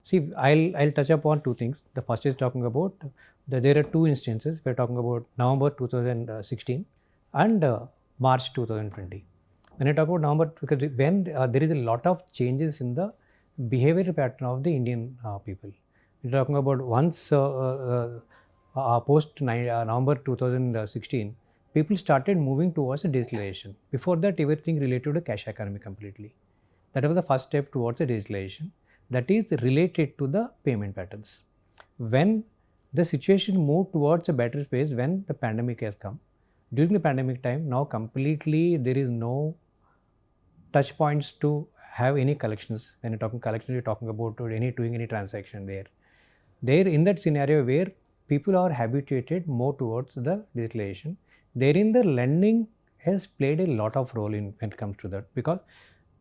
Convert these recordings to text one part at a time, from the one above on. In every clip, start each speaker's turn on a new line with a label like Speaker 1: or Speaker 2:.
Speaker 1: See, I'll touch upon two things. The first is talking about there are two instances. We're talking about November 2016 and March 2020. When I talk about November, because when there is a lot of changes in the behavior pattern of the Indian people. We're talking about once post November 2016, people started moving towards digitalization. Before that, everything related to cash economy completely. That was the first step towards the digitalization. That is related to the payment patterns. When the situation moved towards a better space, when the pandemic has come, during the pandemic time, now completely there is no touch points to have any collections. When you're talking collections, you're talking about doing any transaction there. There in that scenario where people are habituated more towards the digitalization, therein the lending has played a lot of role in when it comes to that, because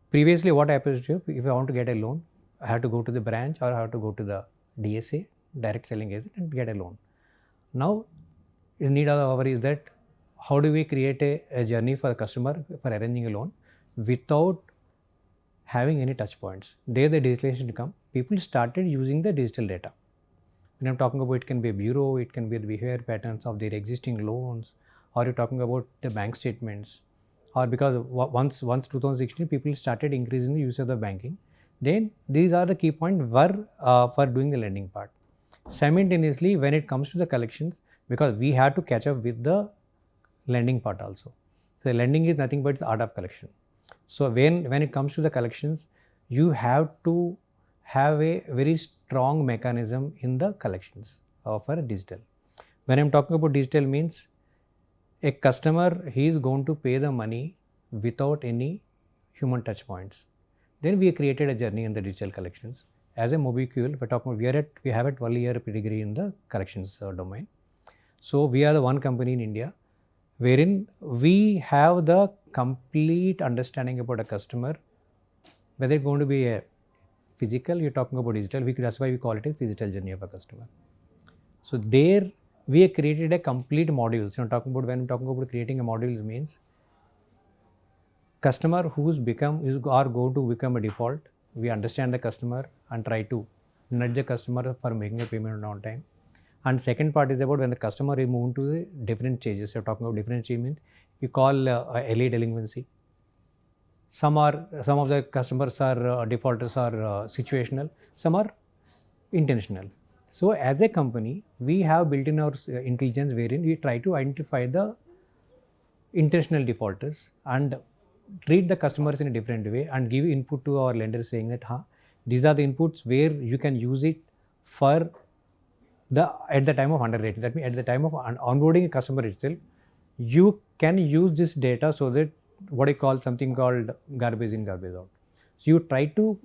Speaker 1: previously what happens to you, if I want to get a loan, I have to go to the branch or I have to go to the DSA, direct selling agent, and get a loan. Now, the need of our is that how do we create a journey for the customer for arranging a loan without having any touch points. There the digitalization come. People started using the digital data. When I'm talking about, it can be a bureau, it can be the behavior patterns of their existing loans, or you're talking about the bank statements, or because once 2016 people started increasing the use of the banking, then these are the key points for doing the lending part. Simultaneously, when it comes to the collections, because we have to catch up with the lending part also. So lending is nothing but the art of collection. So when it comes to the collections, you have to have a very strong mechanism in the collections for digital. When I'm talking about digital means a customer, he is going to pay the money without any human touch points. Then we created a journey in the digital collections. As a Mobicule, we're talking about, we have a 12-year pedigree in the collections domain. So we are the one company in India wherein we have the complete understanding about a customer, whether it's going to be a physical, you're talking about digital, that's why we call it a physical journey of a customer. So there we have created a complete module. So when I'm talking about creating a module means customer are going to become a default. We understand the customer and try to nudge the customer for making a payment on time. And second part is about when the customer is moving to the different stages. So talking about different stages means you call early delinquency. Some of the customers are defaulters are situational, some are intentional. So as a company, we have built in our intelligence wherein we try to identify the intentional defaulters and treat the customers in a different way and give input to our lenders saying that these are the inputs where you can use it for at the time of underwriting. That means at the time of onboarding a customer itself, you can use this data so that what I call something called garbage in, garbage out. So you try to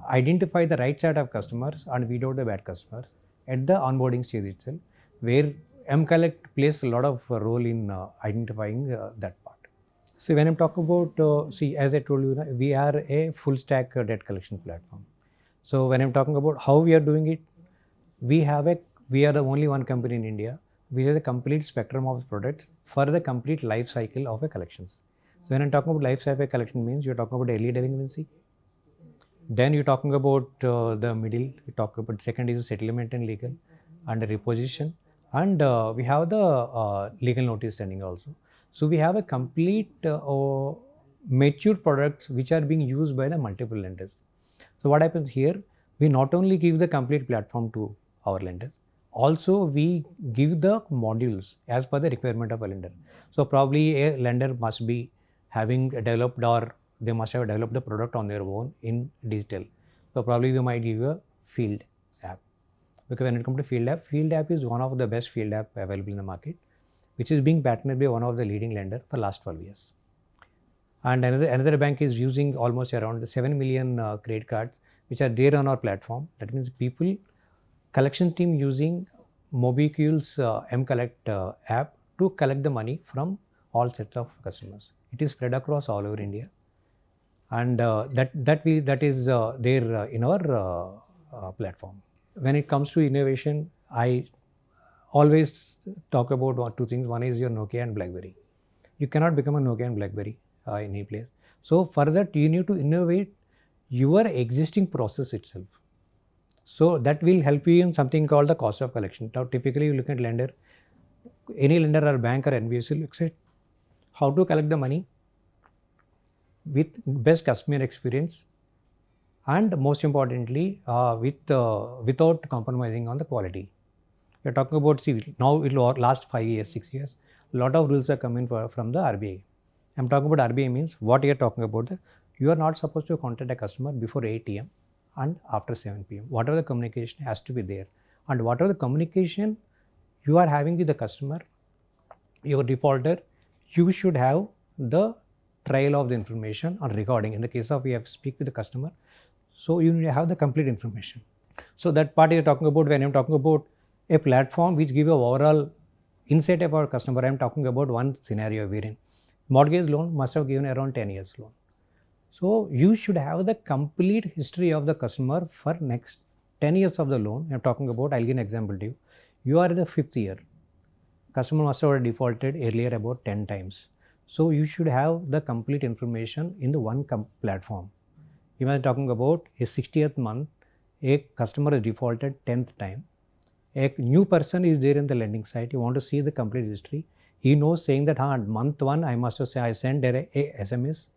Speaker 1: identify the right set of customers and weed out the bad customers at the onboarding stage itself, where mCollect plays a lot of role in identifying that part. So when I'm talking about, as I told you, we are a full stack debt collection platform. So when I'm talking about how we are doing it, we are the only one company in India which has a complete spectrum of products for the complete life cycle of a collections. So when I'm talking about life cycle collection means you're talking about early delinquency. Then you're talking about the middle, you talk about second is settlement and legal and reposition. And we have the legal notice sending also. So we have a complete mature products which are being used by the multiple lenders. So what happens here, we not only give the complete platform to our lenders, also we give the modules as per the requirement of a lender. So probably a lender must be having developed or they must have developed the product on their own in digital. So probably we might give a field app. Because when it comes to field app is one of the best field app available in the market, which is being patented by one of the leading lender for last 12 years. And another bank is using almost around 7 million credit cards which are there on our platform. That means people, collection team using Mobicule's mCollect app to collect the money from all sets of customers. It is spread across all over India, and that is there in our platform. When it comes to innovation, I always talk about two things. One is your Nokia and BlackBerry. You cannot become a Nokia and BlackBerry in any place. So for that, you need to innovate your existing process itself. So that will help you in something called the cost of collection. Now typically you look at lender, any lender or bank or NBFC looks at how to collect the money with best customer experience and most importantly without compromising on the quality. You're talking about, see, now it will last 5 years, 6 years, a lot of rules are coming from the RBI. I'm talking about RBI means what you're talking about, you are not supposed to contact a customer before 8 am and after 7 pm. Whatever the communication has to be there, and whatever the communication you are having with the customer, your defaulter, you should have the trail of the information or recording. In the case of we have speak with the customer, so you need to have the complete information. So that part you're talking about, when I'm talking about a platform which give you overall insight about customer, I'm talking about one scenario wherein mortgage loan must have given around 10 years loan. So you should have the complete history of the customer for next 10 years of the loan. I'm talking about, I'll give an example to you. You are in the 5th year. Customer must have defaulted earlier about 10 times. So you should have the complete information in the one platform. You are talking about a 60th month, a customer is defaulted 10th time. A new person is there in the lending side. You want to see the complete history. He knows saying that month 1 I must have say I sent a SMS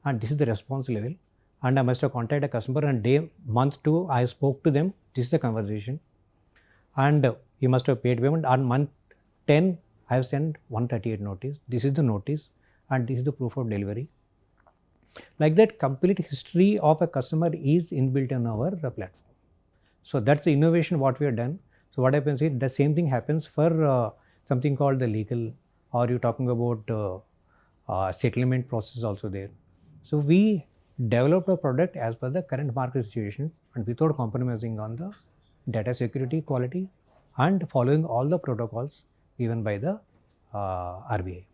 Speaker 1: and this is the response level, and I must have contacted a customer, and month 2 I spoke to them, this is the conversation, and he must have paid payment. On month 10 I have sent 138 notice, this is the notice and this is the proof of delivery. Like that, complete history of a customer is inbuilt in our platform. So that's the innovation what we have done. So what happens is the same thing happens for something called the legal, or you're talking about settlement process also there. So we developed a product as per the current market situation and without compromising on the data security, quality, and following all the protocols given by the RBI.